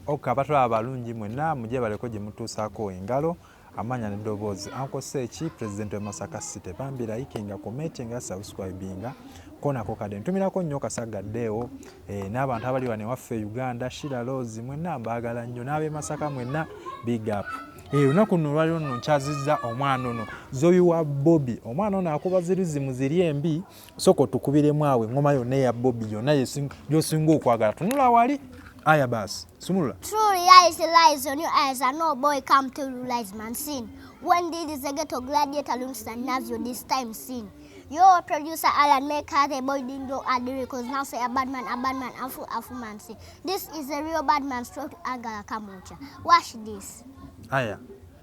abato abalungi mwenna mujje baleko gye mutuusaako engalo amanya n'eddoboozi Uncle Seeki President Masaka City bambira ikinga commentinga subscribinga konako kade ntumirako nnyo kasagaddeewo n'abantu abali wano waffe Uganda Shira Rose mwenna mbaagala nnyo n'ab'e Masaka mwenna big up. Lunaku luno lwaliwo nno nkyazizza omwana ono Zowi wa Bobi. Omwana ono akuba zirizimu ziri embi soko tukubiremu awe ngoma yonna eya Bobi yonna gy'osinga okwagala. Tunula wali aya basi sumulula. Truly eyes lies on your eyes and no boy come to realize man sin. When did is a ghetto gladiator looks and Navio this time sin. Your producer Alan make her the boy didn't go at the because now say a bad man, afu man sin. This is a real bad man stroke to Angala Kamucha. Watch this. Aya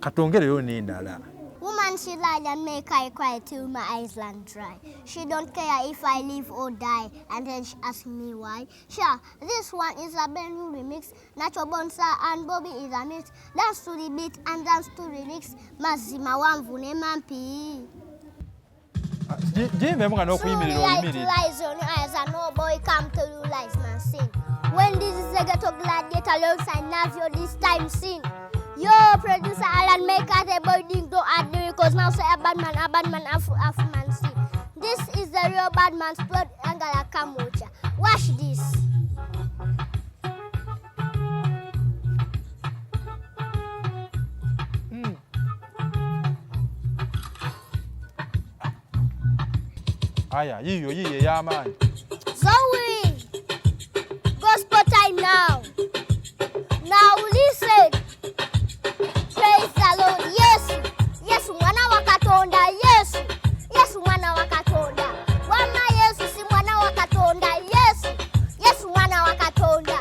katongereyo n'endala. Woman she lied and make I cry till my eyes land dry. She don't care if I live or die, and then she asked me why. Sure, this one is a brand new remix. Natural Bonsa and Bobi is a mix. Dance to the beat and dance to the lyrics. Mazima wamvune mampi. Jimbe mga no kuyimirira oyimiri. Lies on your eyes and no boy come to realize man sin. When this is a ghetto gladiator alongside Navio this time sin. Yo, producer Alan make us a boy didn't go at the because now say a bad man, afu man see. This is the real bad man's blood Angala Kamucha. Watch this. Aya, yiye ya man. Zowi. Gospel time now. Now listen. Praise the Lord. Yes, mwana wa Katonda. Yes, mwana wa Katonda. Wama Yesu si mwana wa Katonda. Yes, mwana wa Katonda.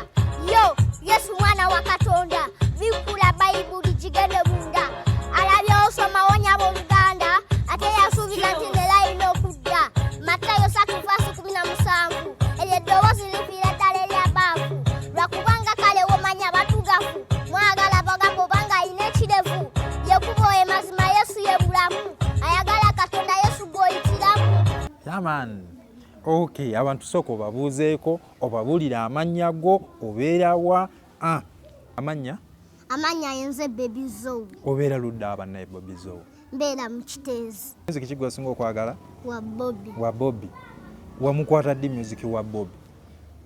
Yo, yes, mwana wa Katonda. Bikula Bible jigende munda. Alabya osoma wonya Uganda. Ate yasubiza ntindela ino kudda. Matayo 3:17. Elye ddoboozi lipira ddala eryabafu. Lwakubanga kale womanya batugafu. Mwagala bagabo banga inekirevu. Yekuboye mazima Yesu yebulamu. Ayagala Katonda Yesu goyitiramu. Yaman. Okay, abantu soko babuuzeeko obabulira amannya go obeera wa amanya yenze Baby Zowi. obeera ludda abannaye Bobi Zowi. Mbeera mu Kiteezi. Music ki gwosinga okwagala? Wa Bobi. Wamukwata ddi music wa Bobi?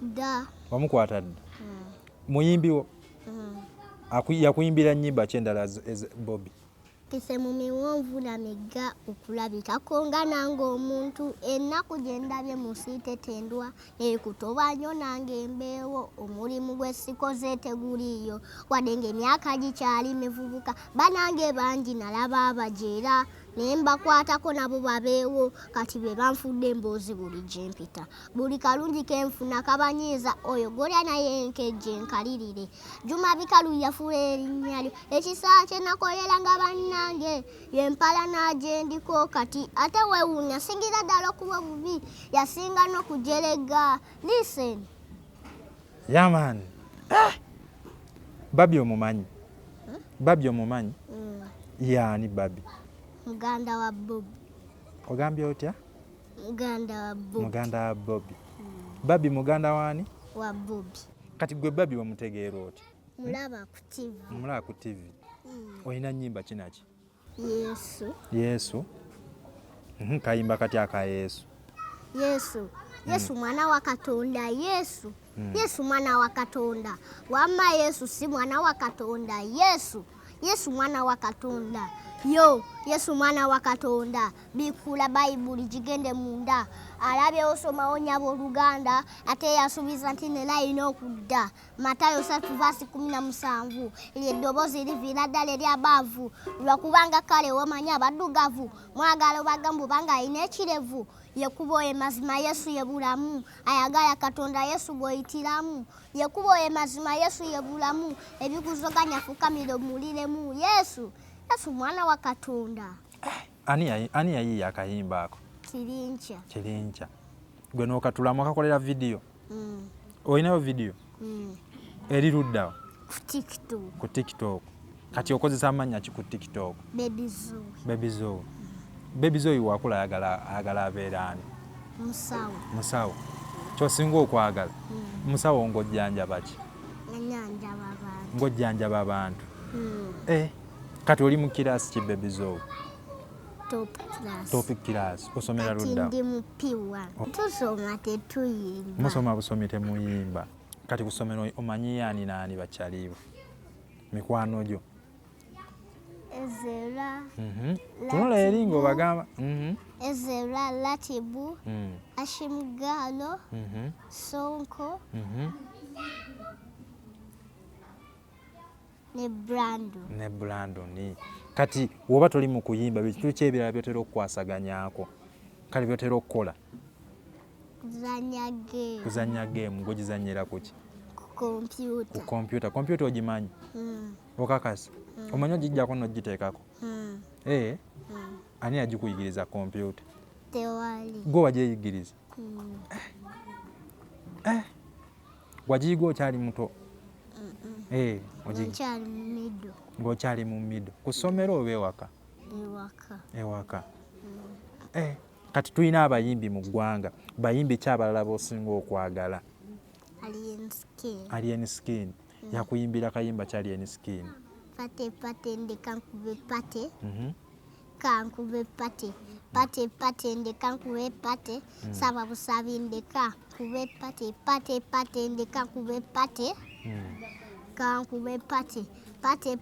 Da. Wamukwata ddi? Muyimbi wo? Yakuyimbira nnyimba ki endala Bobi? Kise mu miwonvu na migga okulabikako nga nange omuntu ennaku gye ndabye mu siitetendwa ekutoba nnyo nange embeewo omulimu gw'esikoze teguliiyo wadde ng'emyaka gikyali mivubuka banange bangi nalaba abajeera naye mbakwatako nabo babeewo kati be banfudde emboozi buli gye mpita buli kalungi kenfuna kabanyiiza oyo golya naye nkejje nkalirire Juma Bikalu yafuula erinnya lyo ekisaa kye nakolera nga bannange yempala n'agyendiko kati ate weewuunya singira ddala okuba bubi yasinga n'okujerega. Listen. Yaman. Babi omumanyi? Babi omumanyi? Yaani Babi? Muganda wa Bobi. Ogambye otya? Muganda wa Bobi. Muganda wa Bobi. Babi muganda waani? Wa Bobi. Kati gwe Babi wamutegeera otya? Mulaba ku TV. Mulaba ku TV. Olina nnyimba kinaki? Yesu. Kayimba katya aka Yesu? Yesu mwana wa Katonda. Yesu mwana wa Katonda. Wama Yesu si mwana wa Katonda. Yesu mwana wa Katonda. Yo, Yesu mwana wa Katonda. Bikula Bible jigende munda. Alabye osoma wonya Uganda ate yasubiza nti nela ino okudda. Matayo 3:17. Ilye ddoboozi livira ddala eryabavu. Lwakubanga kale womanya abaddugavu. Mwagala bagambu banga inekirevu. Yekuboye mazima Yesu yebulamu. Ayagala Katonda Yesu goyitiramu. Yekuboye mazima Yesu yebulamu. Ebikuzoganya fukamiro muliremu. Yesu mwana wa Katonda. Ani yayiye akayimba ako? Kirincha. Gwe n'okatulamu akakolera video? Olinayo video? Eri luddawo? Ku TikTok. Kati okozesa amannya ki ku TikTok? Baby Zowi wakula ayagala abeera ani? Musawo. Kyosinga okwagala? Musawo ng'ojjanjaba ki? Nyanjaba bantu. ng'ojjanjaba abantu. Kati oli mu kiraasi ki baby Zowi? Topic class. Osomera ludda? Kati ndi mu P1. Tusoma tetuyimba. Musoma busomi temuyimba. Kati ku ssomero omanyi ani naani bakyaliwo? Mikwano gyo? Ezera. Tunula eri ng'obagamba. Ezera, Latibu, Ashimugalo, Sonko, ne Brandon. Kati woba toli mu kuyimba bitu ki ebirala byotera okukwasaganyako? Kale byotera okukola? Kuzannya game. Ng'ogizannyira ku ki? Ku kompyuta. Kompyuta ogimanyi? Okakasa? Omanyi ogijjako n'ogiteekako? Ani yagikuyigiriza kompyuta? Tewali. Gwe wagyeyigiriza? Wagiyiga okyali muto? Ng'okyali mu middle. Ku ssomero oba ewaka? Ewaka. Kati tulina abayimbi mu ggwanga. Bayimbi ki abalala b'osinga okwagala? Alien Skin. Yakuyimbira kayimba ki Alien Skin? Pate ndeka nkube pate. Kankube pate. Pate ndeka nkube pate. Saba busabi ndeka nkube pate. Pate ndeka nkube pate. Kankube pate.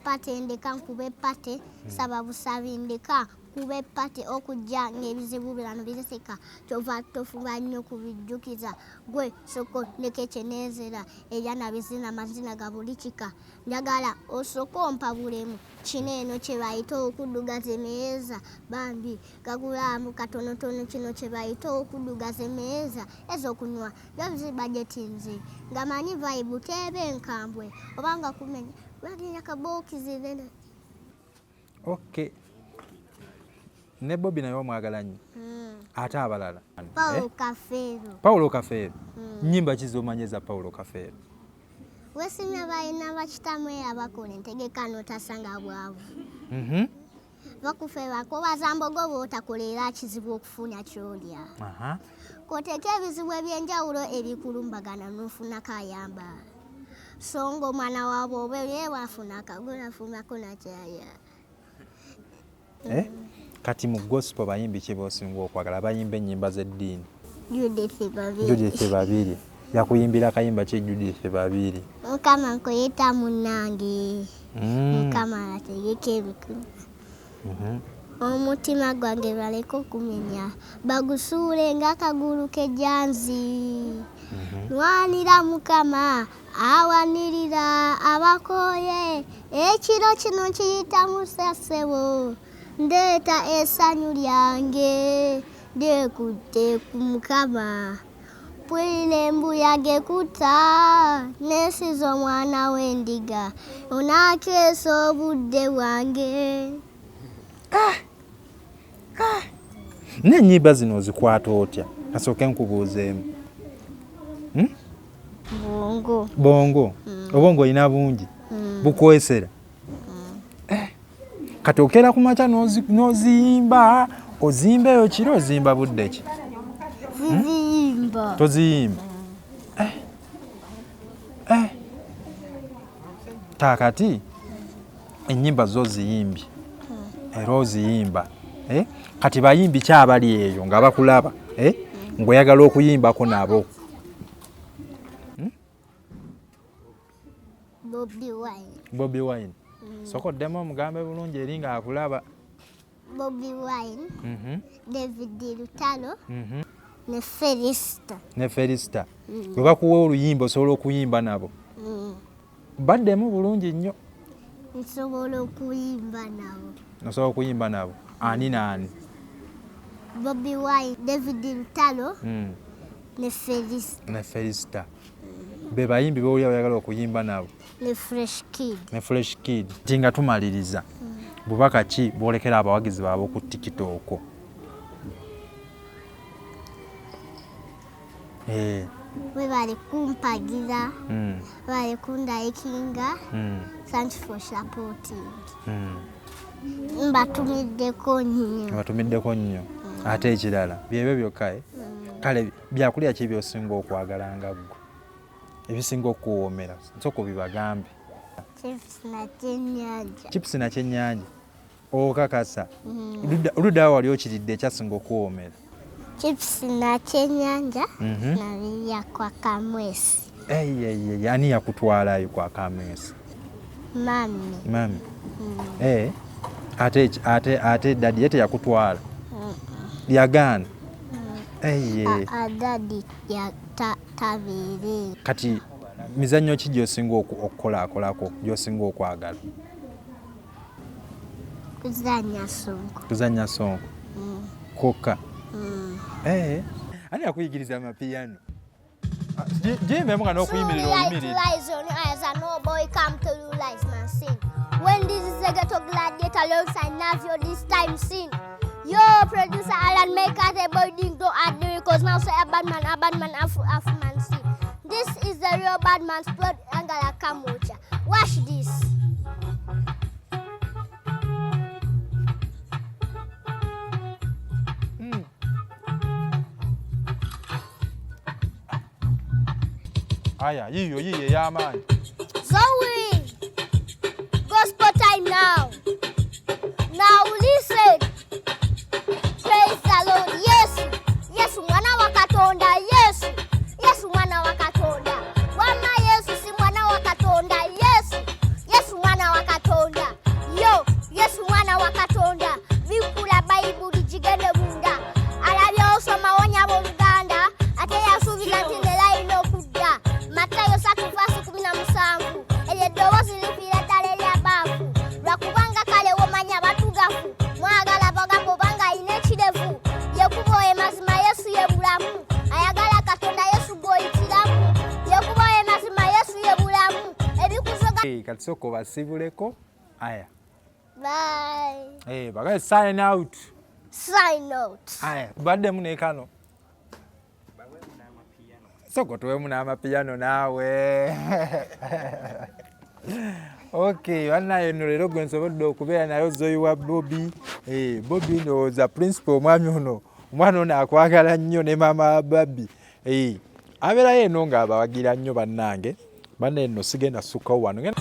Pate ndeka nkube pate. Saba busabi ndeka nkube pate. Okujja ng'ebizibu birano bizisika. Kyova tofuba nnyo kubijjukiza. Gwe soko ndeke kyeneezera. Ebyana bizina mazina ga buli kika. Njagala osoko ompa bulemu. Kino eno kye bayita okuddugaza emeeza. Bambi gagulamu katonotono kino kye bayita okuddugaza emeeza. Ez'okunywa byo bajeti nze. Nga manyi vibe teebe enkambwe. Obanga kumenya bagenda kabookizi bene. Okay. Ne Bobi naye omwagala nnyo? Ate abalala? Paulo Kafeero. Nnyimba ki z'omanyi za Paulo Kafeero? Wesimya balina bakitamu abakola entegeka n'otasanga bwavu. Bakufe bakobaza mbogo bw'otakolera kizibu okufuna ky'olya. K'oteeka ebizibu eby'enjawulo ebikulumbagana n'ofunako ayamba. So ng'omwana wa bw'oba ye wafuna akagula afunako nakyaya. Kati mu gospel bayimbi ki b'osinga okwagala? Bayimba ennyimba z'eddiini? Judith Babiri. Yakuyimbira kayimba ki Judith Babiri? Mukama nkuyita munnange. Mukama ategeka ebikulu. Omutima gwange baleka okumenya. Bagusuule ng'akagulu k'ejjanzi. Lwanira Mukama awanirira abakooye. Ekiro kino kiyita musasebo. Ndeeta essanyu lyange. Ndeekutte ku Mukama. Pwile embuyaga ekutta. Neesiza omwana w'endiga. Onaakeesa obudde bwange. N'ennyimba zino ozikwata otya? Kasooke nkubuuzeemu. Bongo. Obwongo olina bungi bukwesera. Kati okeera ku makya n'oziyimba. Ozimba eyo kiro ozimba budde ki? Toziyimba. Kaakati ennyimba zo ziyimbye era oziyimba. Kati bayimbi ki abali eyo nga bakulaba ng'oyagala okuyimbako nabo? BobiWine. Sokoddemu omugambe bulungi eri ng'akulaba. BobiWine, David Lutalo, ne Felista. Bwe bakuwa oluyimba osobola okuyimba nabo? Baddemu bulungi nnyo. Nsobola okuyimba nabo. Ani naani? BobiWine, David Lutalo, ne Felista. Be bayimbi b'oli abayagala okuyimba nabo? Ne Fresh Kid. Tinga tumaliriza. Bubaka ki bwolekera abawagizi baabo ku TikTok? We bali kumpagira. Bali kundayikinga. Thank you for supporting. Mbatumiddeko nnyo. Ate ekirala byebyo byokka. Kale byakulya ki by'osinga okwagala nga ggwe? Ebisinga okuwoomera nsoko bibagambe. chips na kyennyanja okakasa oludda wali okiridde ekyasinga okuwoomera chips na kyennyanja nabirya kwa kamwesi ani yakutwalayo kwa kamwesi mami ate dadi yete yakutwala yagaana dadi tabeere kati mizannyo ki gy'osinga okukolaakolako gy'osinga okwagala kuzannya sonko kokka ani yakuyigiriza amapiyano jembe nga n'okuyimirira olimirira when this is a ghetto gladiator alongside Navio this time scene. Yo, producer Alan make us a boy ding don't add the because now say a bad man man scene. This is the real bad man's blood Angala Kamocha. Watch this. Aya, yiye yamanyi. Zowi, gospel time now. Now listen. Praise the Lord. Yes, mwana wa Katonda. Yes, mwana wa Katonda. Wama Yesu si mwana wa Katonda. Yes, mwana wa Katonda. Yo, yes, mwana wa Katonda. Vikula Bible jigende bunda. Alabya osoma wonya boluganda. Ate yasubira tinela ino kudda. Matayo 3:17. Eyeddoboozi lipira ddala lya baafu. Lwakubanga kale womanya batugafu. Mwagala bagambo banga ine kirevu. Yekubo mazima Yesu ye bulamu. Ayagala Katonda Yesu goyitiramu. Yekubo mazima Yesu ye bulamu. Ebikuzoga kati soko basibuleko. Aya. Bye. Bagale sign out. Aya, baddemu ne kano. Soko tuwemu n'amapiyano naawe. Okay, banaye nno leero gwe nsobodde okubeera nayo Zowi wa Bobi. Bobi ndowooza principal omwami ono. Omwana ono akwagala nnyo ne maama Babi. Abeerayo eno ng'abawagira nnyo bannange. Banne nno sigenda ssukkawo wano.